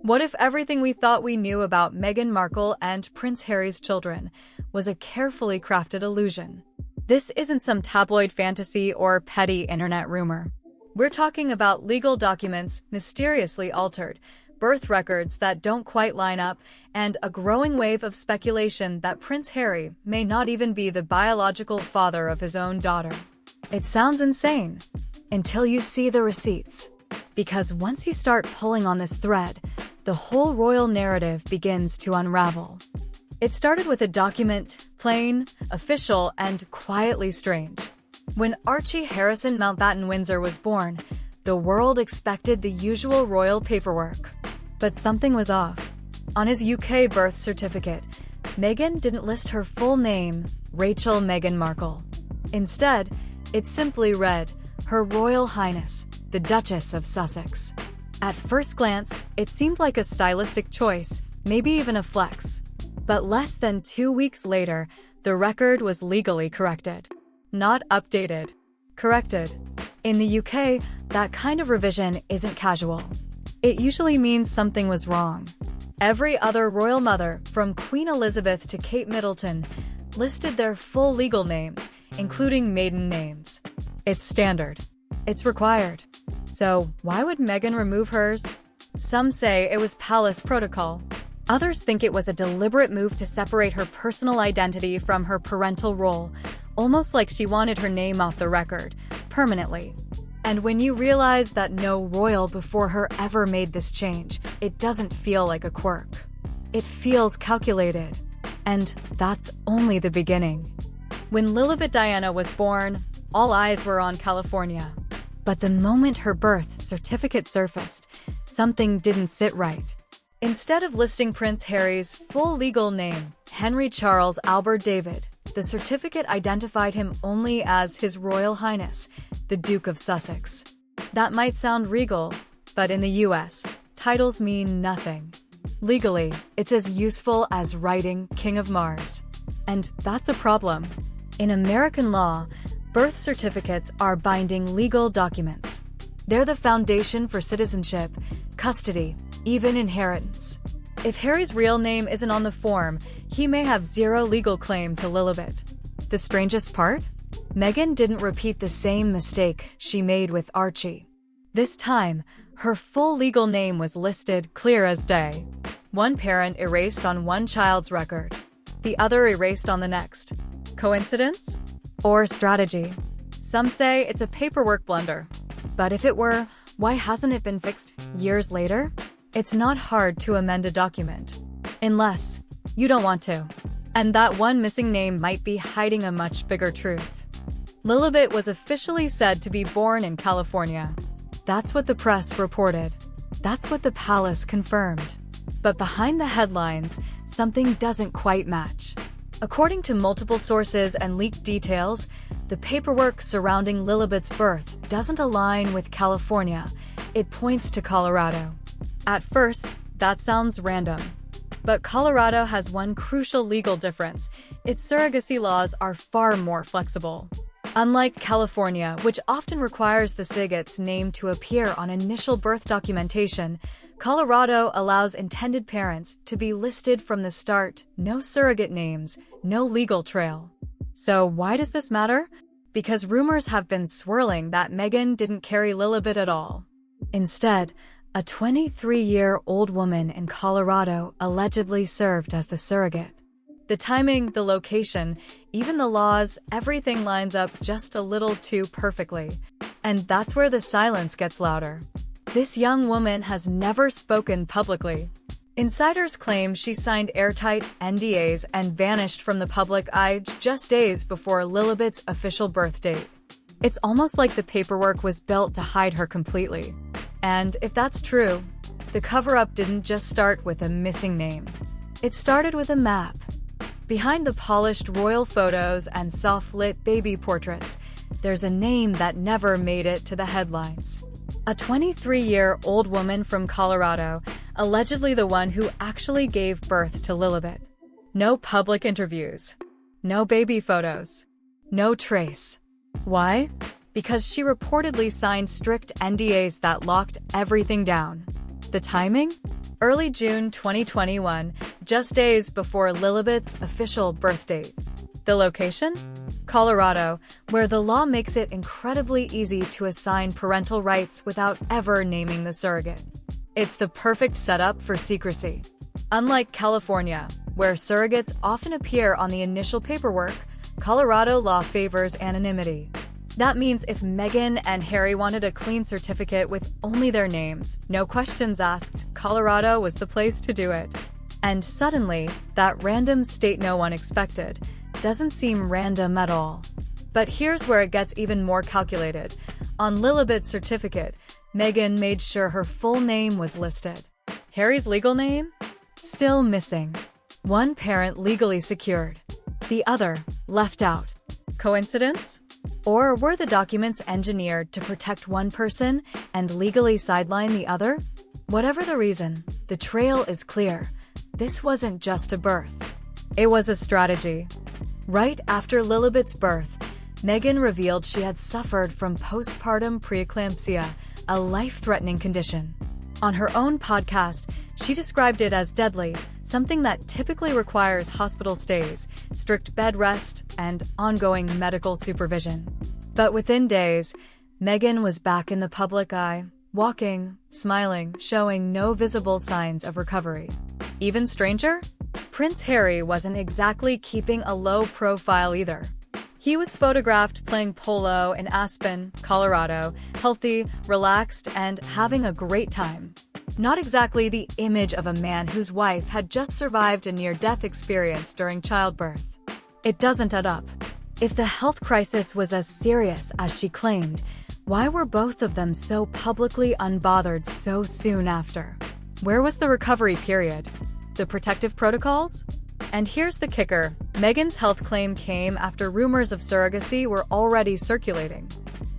What if everything we thought we knew about Meghan Markle and Prince Harry's children was a carefully crafted illusion? This isn't some tabloid fantasy or petty internet rumor. We're talking about legal documents mysteriously altered, birth records that don't quite line up, and a growing wave of speculation that Prince Harry may not even be the biological father of his own daughter. It sounds insane, until you see the receipts. Because once you start pulling on this thread, the whole royal narrative begins to unravel. It started with a document, plain, official, and quietly strange. When Archie Harrison Mountbatten Windsor was born, the world expected the usual royal paperwork. But something was off. On his UK birth certificate, Meghan didn't list her full name, Rachel Meghan Markle. Instead, it simply read, Her Royal Highness, the Duchess of Sussex. At first glance, it seemed like a stylistic choice, maybe even a flex. But less than 2 weeks later, the record was legally corrected. Not updated. Corrected. In the UK, that kind of revision isn't casual. It usually means something was wrong. Every other royal mother, from Queen Elizabeth to Kate Middleton, listed their full legal names, including maiden names. It's standard. It's required. So why would Meghan remove hers? Some say it was palace protocol. Others think it was a deliberate move to separate her personal identity from her parental role, almost like she wanted her name off the record, permanently. And when you realize that no royal before her ever made this change, it doesn't feel like a quirk. It feels calculated. And that's only the beginning. When Lilibet Diana was born, all eyes were on California. But the moment her birth certificate surfaced, something didn't sit right. Instead of listing Prince Harry's full legal name, Henry Charles Albert David, the certificate identified him only as His Royal Highness, the Duke of Sussex. That might sound regal, but in the US, titles mean nothing. Legally, it's as useful as writing King of Mars. And that's a problem. In American law, birth certificates are binding legal documents. They're the foundation for citizenship, custody, even inheritance. If Harry's real name isn't on the form, he may have zero legal claim to Lilibet. The strangest part? Meghan didn't repeat the same mistake she made with Archie. This time, her full legal name was listed clear as day. One parent erased on one child's record, the other erased on the next. Coincidence? Or strategy? Some say it's a paperwork blunder. But if it were, why hasn't it been fixed years later? It's not hard to amend a document. Unless you don't want to. And that one missing name might be hiding a much bigger truth. Lilibet was officially said to be born in California. That's what the press reported. That's what the palace confirmed. But behind the headlines, something doesn't quite match. According to multiple sources and leaked details, the paperwork surrounding Lilibet's birth doesn't align with California. It points to Colorado. At first, that sounds random. But Colorado has one crucial legal difference. Its surrogacy laws are far more flexible. Unlike California, which often requires the surrogate's name to appear on initial birth documentation, Colorado allows intended parents to be listed from the start, no surrogate names, no legal trail. So why does this matter? Because rumors have been swirling that Meghan didn't carry Lilibet at all. Instead, a 23-year-old woman in Colorado allegedly served as the surrogate. The timing, the location, even the laws, everything lines up just a little too perfectly. And that's where the silence gets louder. This young woman has never spoken publicly. Insiders claim she signed airtight NDAs and vanished from the public eye just days before Lilibet's official birth date. It's almost like the paperwork was built to hide her completely. And if that's true, the cover-up didn't just start with a missing name. It started with a map. Behind the polished royal photos and soft-lit baby portraits, there's a name that never made it to the headlines. A 23-year-old woman from Colorado, allegedly the one who actually gave birth to Lilibet. No public interviews. No baby photos. No trace. Why? Because she reportedly signed strict NDAs that locked everything down. The timing? Early June 2021, just days before Lilibet's official birth date. The location? Colorado, where the law makes it incredibly easy to assign parental rights without ever naming the surrogate. It's the perfect setup for secrecy. Unlike California, where surrogates often appear on the initial paperwork, Colorado law favors anonymity. That means if Meghan and Harry wanted a clean certificate with only their names, no questions asked, Colorado was the place to do it. And suddenly, that random state no one expected doesn't seem random at all. But here's where it gets even more calculated. On Lilibet's certificate, Meghan made sure her full name was listed. Harry's legal name? Still missing. One parent legally secured, the other left out. Coincidence? Or were the documents engineered to protect one person and legally sideline the other? Whatever the reason, the trail is clear. This wasn't just a birth. It was a strategy. Right after Lilibet's birth, Meghan revealed she had suffered from postpartum preeclampsia, a life-threatening condition. On her own podcast, she described it as deadly, something that typically requires hospital stays, strict bed rest, and ongoing medical supervision. But within days, Meghan was back in the public eye, walking, smiling, showing no visible signs of recovery. Even stranger? Prince Harry wasn't exactly keeping a low profile either. He was photographed playing polo in Aspen, Colorado, healthy, relaxed, and having a great time. Not exactly the image of a man whose wife had just survived a near-death experience during childbirth. It doesn't add up. If the health crisis was as serious as she claimed, why were both of them so publicly unbothered so soon after? Where was the recovery period? The protective protocols? And here's the kicker. Meghan's health claim came after rumors of surrogacy were already circulating.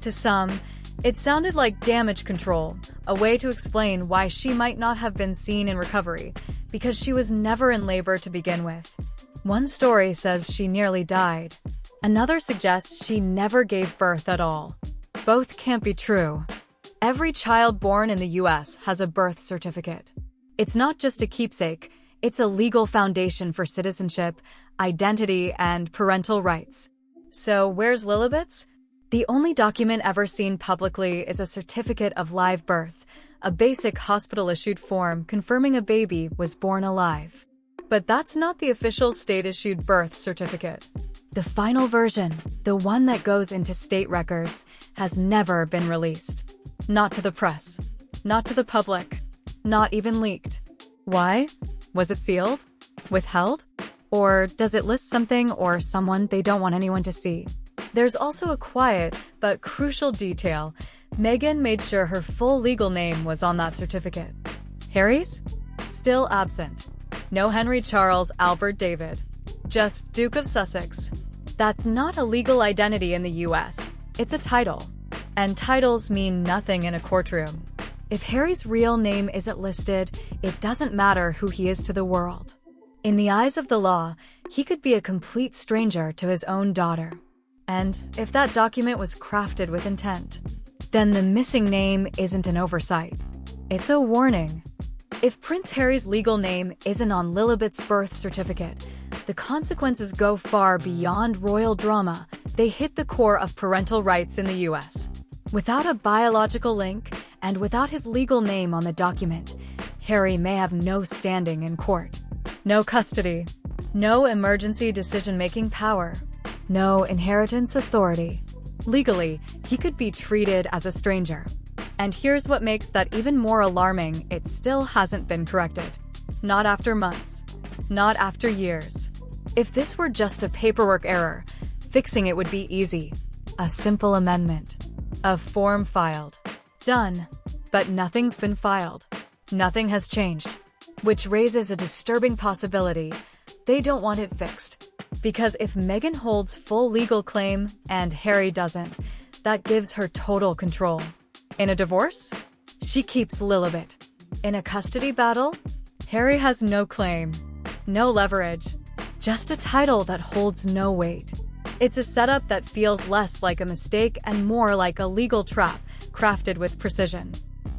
To some, it sounded like damage control, a way to explain why she might not have been seen in recovery, because she was never in labor to begin with. One story says she nearly died. Another suggests she never gave birth at all. Both can't be true. Every child born in the US has a birth certificate. It's not just a keepsake, it's a legal foundation for citizenship, identity, and parental rights. So where's Lilibet's? The only document ever seen publicly is a certificate of live birth, a basic hospital-issued form confirming a baby was born alive. But that's not the official state-issued birth certificate. The final version, the one that goes into state records, has never been released. Not to the press. Not to the public. Not even leaked. Why? Was it sealed? Withheld? Or does it list something or someone they don't want anyone to see? There's also a quiet but crucial detail. Meghan made sure her full legal name was on that certificate. Harry's? Still absent. No Henry Charles Albert David. Just Duke of Sussex. That's not a legal identity in the US. It's a title. And titles mean nothing in a courtroom. If Harry's real name isn't listed, it doesn't matter who he is to the world. In the eyes of the law, he could be a complete stranger to his own daughter. And if that document was crafted with intent, then the missing name isn't an oversight. It's a warning. If Prince Harry's legal name isn't on Lilibet's birth certificate, the consequences go far beyond royal drama. They hit the core of parental rights in the US. Without a biological link, and without his legal name on the document, Harry may have no standing in court. No custody. No emergency decision-making power. No inheritance authority. Legally, he could be treated as a stranger. And here's what makes that even more alarming: it still hasn't been corrected. Not after months. Not after years. If this were just a paperwork error, fixing it would be easy. A simple amendment. A form filed. Done. But nothing's been filed. Nothing has changed. Which raises a disturbing possibility. They don't want it fixed. Because if Meghan holds full legal claim and Harry doesn't, that gives her total control. In a divorce? She keeps Lilibet. In a custody battle? Harry has no claim. No leverage. Just a title that holds no weight. It's a setup that feels less like a mistake and more like a legal trap crafted with precision.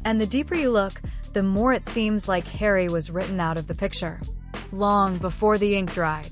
And the deeper you look, the more it seems like Harry was written out of the picture, long before the ink dried.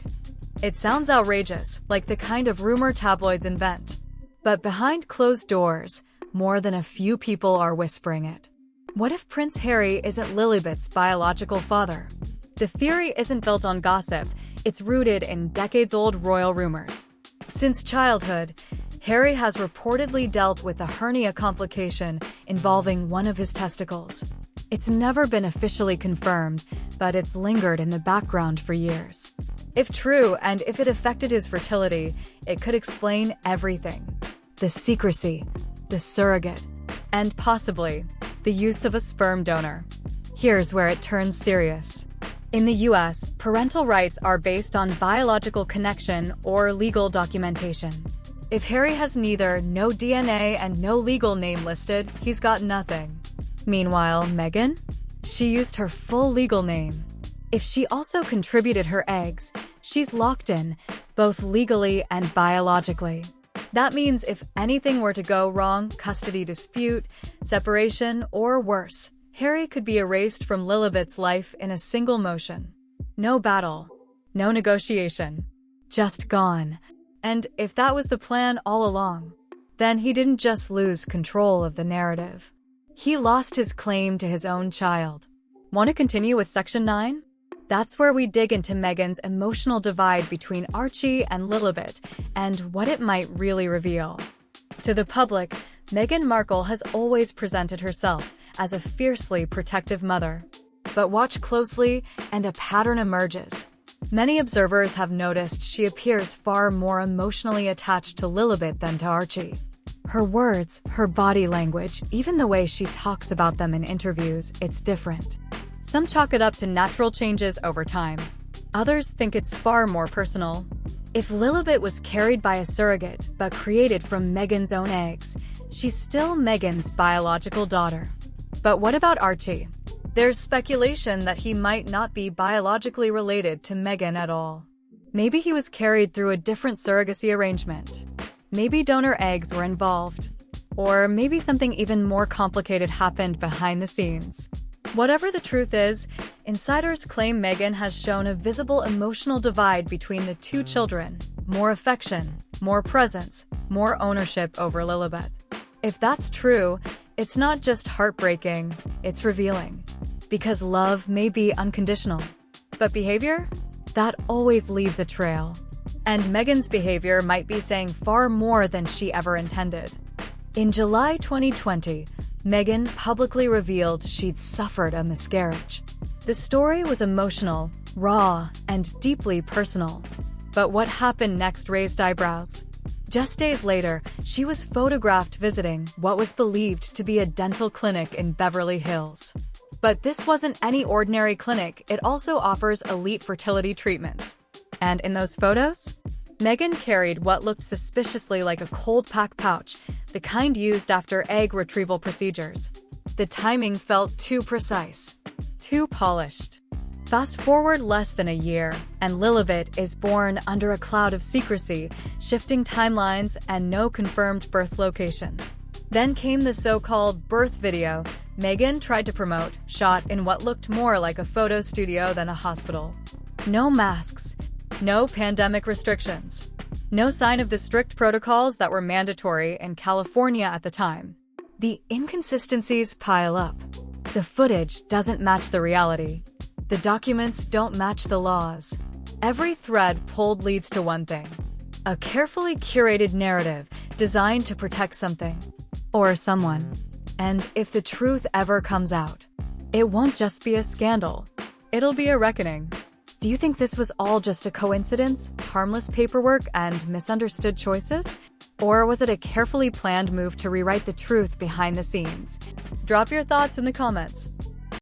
It sounds outrageous, like the kind of rumor tabloids invent. But behind closed doors, more than a few people are whispering it. What if Prince Harry isn't Lilibet's biological father? The theory isn't built on gossip, it's rooted in decades-old royal rumors. Since childhood, Harry has reportedly dealt with a hernia complication involving one of his testicles. It's never been officially confirmed, but it's lingered in the background for years. If true, and if it affected his fertility, it could explain everything. The secrecy, the surrogate, and possibly the use of a sperm donor. Here's where it turns serious. In the US, parental rights are based on biological connection or legal documentation. If Harry has neither no DNA and no legal name listed, he's got nothing. Meanwhile, Meghan? She used her full legal name. If she also contributed her eggs, she's locked in, both legally and biologically. That means if anything were to go wrong, custody dispute, separation, or worse, Harry could be erased from Lilibet's life in a single motion. No battle, no negotiation, just gone. And if that was the plan all along, then he didn't just lose control of the narrative. He lost his claim to his own child. Want to continue with Section 9? That's where we dig into Meghan's emotional divide between Archie and Lilibet and what it might really reveal. To the public, Meghan Markle has always presented herself as a fiercely protective mother. But watch closely, and a pattern emerges. Many observers have noticed she appears far more emotionally attached to Lilibet than to Archie. Her words, her body language, even the way she talks about them in interviews, it's different. Some chalk it up to natural changes over time. Others think it's far more personal. If Lilibet was carried by a surrogate, but created from Meghan's own eggs, she's still Meghan's biological daughter. But what about Archie? There's speculation that he might not be biologically related to Meghan at all. Maybe he was carried through a different surrogacy arrangement. Maybe donor eggs were involved. Or maybe something even more complicated happened behind the scenes. Whatever the truth is, insiders claim Meghan has shown a visible emotional divide between the two children. More affection, more presence, more ownership over Lilibet. If that's true, it's not just heartbreaking, it's revealing. Because love may be unconditional. But behavior? That always leaves a trail. And Meghan's behavior might be saying far more than she ever intended. In July 2020, Meghan publicly revealed she'd suffered a miscarriage. The story was emotional, raw, and deeply personal. But what happened next raised eyebrows. Just days later, she was photographed visiting what was believed to be a dental clinic in Beverly Hills. But this wasn't any ordinary clinic, it also offers elite fertility treatments. And in those photos? Meghan carried what looked suspiciously like a cold pack pouch, the kind used after egg retrieval procedures. The timing felt too precise, too polished. Fast forward less than a year, and Lilibet is born under a cloud of secrecy, shifting timelines, and no confirmed birth location. Then came the so-called birth video Meghan tried to promote, shot in what looked more like a photo studio than a hospital. No masks, no pandemic restrictions, no sign of the strict protocols that were mandatory in California at the time. The inconsistencies pile up. The footage doesn't match the reality. The documents don't match the laws. Every thread pulled leads to one thing: a carefully curated narrative designed to protect something or someone. And if the truth ever comes out, it won't just be a scandal. It'll be a reckoning. Do you think this was all just a coincidence, harmless paperwork, and misunderstood choices? Or was it a carefully planned move to rewrite the truth behind the scenes? Drop your thoughts in the comments.